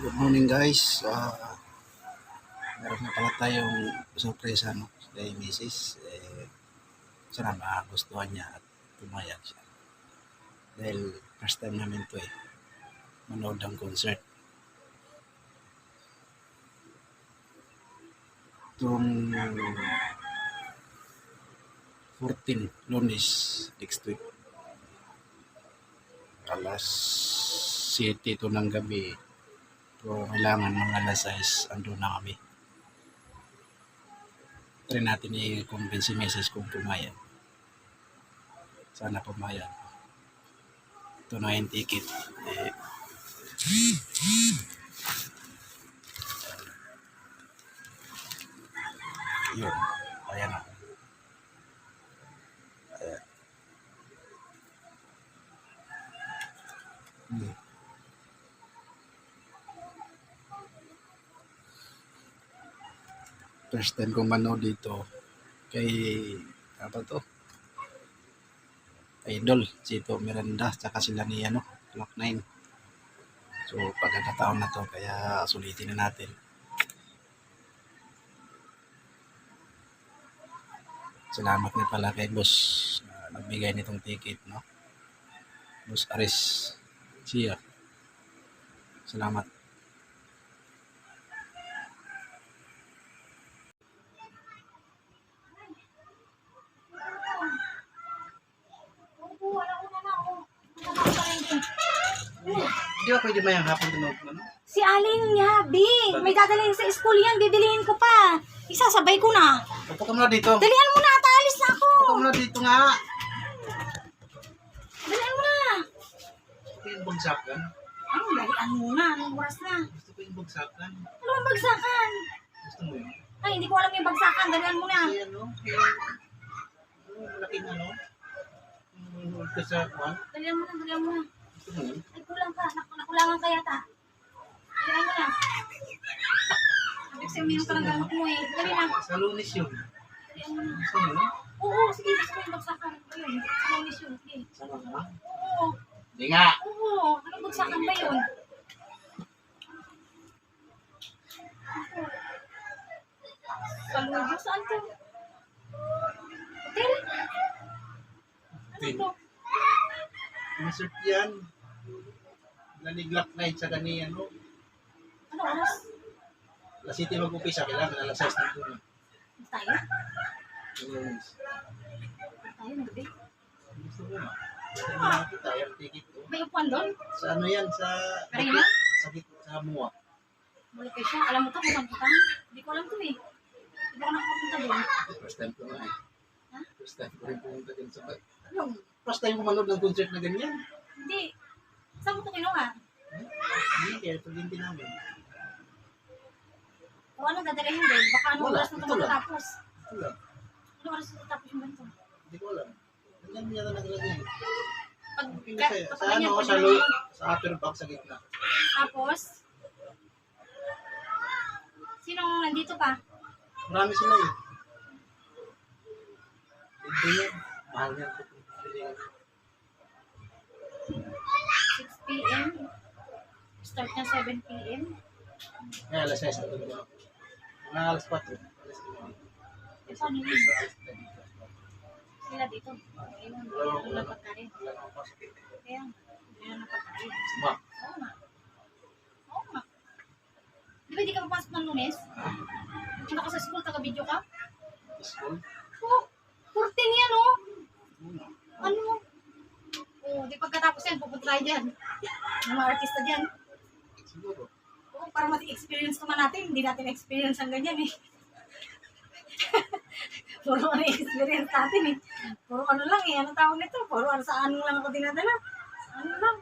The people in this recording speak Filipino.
Good morning guys. Meron na pala tayong surpresa no, kay Mrs. Sana magustuhan niya at pumayag siya. Dahil first time namin to manood ng concert. Itong 14 Lunes next week. Alas 7 ito ng gabi. So, kailangan mga alas 6 andun na kami. Try natin i-convince si Mrs. kung pumayag. Sana pumayag. Ito na yung ticket. Yun. Ayan na. Ayan. First time kong manood dito kay apa to? Idol, Chito Miranda, tsaka sila ni Clock 9. So pagkakataon na to, kaya sulitin na natin. Salamat na pala kay boss na nagbigay nitong ticket, no? Boss Aris siya. Salamat. Hindi ba pwede mayang hapon tunog mo, no? Si Aling Yabi, may dadalhin sa school yan, bibilihin ko pa. Isasabay ko na. Upo ka muna dito. Dalihan mo na, alis na ako. Upo ka muna dito nga. Dalihan mo na. Gusto ko yung bagsakan. Ano, dalihan mo na, anong oras na? Gusto ko yung bagsakan. Ano ang bagsakan? Gusto mo yun? Ay, hindi ko alam yung bagsakan, dalihan mo na. Kasi malaking kasakuan. Dalihan mo na, dalihan mo na. Gusto mo yun? Ay, kulang ka, nakulangan ka yata. Dalihan mo na. Examine ka ng gamot mo eh. Dali na. Sa Lunes yun. Dalihan mo na. Gusto mo yun? Oo, sige, gusto ko yung bagsakan. Ayun, sa lunis yun. Sige. Sama ka? Oo, Hindi nga. oo. Anong bagsakan ba yun? Saludo, saan to? Hotel? Ano to? Masert yan. Naniglak night sa gani Ano oras? Alas 7 mag-upisa. Kailangan alas 6 na doon. Tayo? Lunes. Tayo ng gabi? Gusto mo ma? Gusto mo nakita yung ticket ko. May upuan doon? Sa ano yan? Sa Arena? sa MUA. Balik kayo siya. Alam mo to kung saan punta? Hindi ko alam to eh. Hindi ko nakapunta doon. First time ko na eh. Ha? First time ko rin pumunta din sa Anong first time ko manood ng concert na ganyan? Hindi. Saan mo to kinuha? Hindi, kaya ito din namin. Kung ano dadalhin doon? Baka ano Wala, oras na ito ito lang. matatapos? Ito lang. Ano oras na tatapos yung ganito? Hindi ko alam. Ganyan niya na naglagay. Pag, Sa ganyan, ano, pag sa ganyan. sa upper box sa gitna. Tapos, sinong nandito pa? Marami sila eh. Ito yan. Mahal yan. 6 p.m. Start na 7 p.m. Kaya alas 6 na ito. Mga alas 4. Alas 5. Eh, paano yun? Sila dito. Ayun, wala pagkain. Kaya, wala na pagkain. Ma, Oo nga. Oo nga. Di ba di ka papasok ng Lunes? Punta ka sa school, taga-video ka? school. Oo. 14 yan, oh. Ano? Oo, di pagkatapos yan, pupunta tayo dyan. Yung mga artista dyan. Siguro. Oo, para mati-experience naman natin. Hindi natin experience ang ganyan eh. Puro ano experience natin eh. Puro ano lang eh. Anong tawag nito? Puro ano sa ano lang ako dinadala. Ano lang.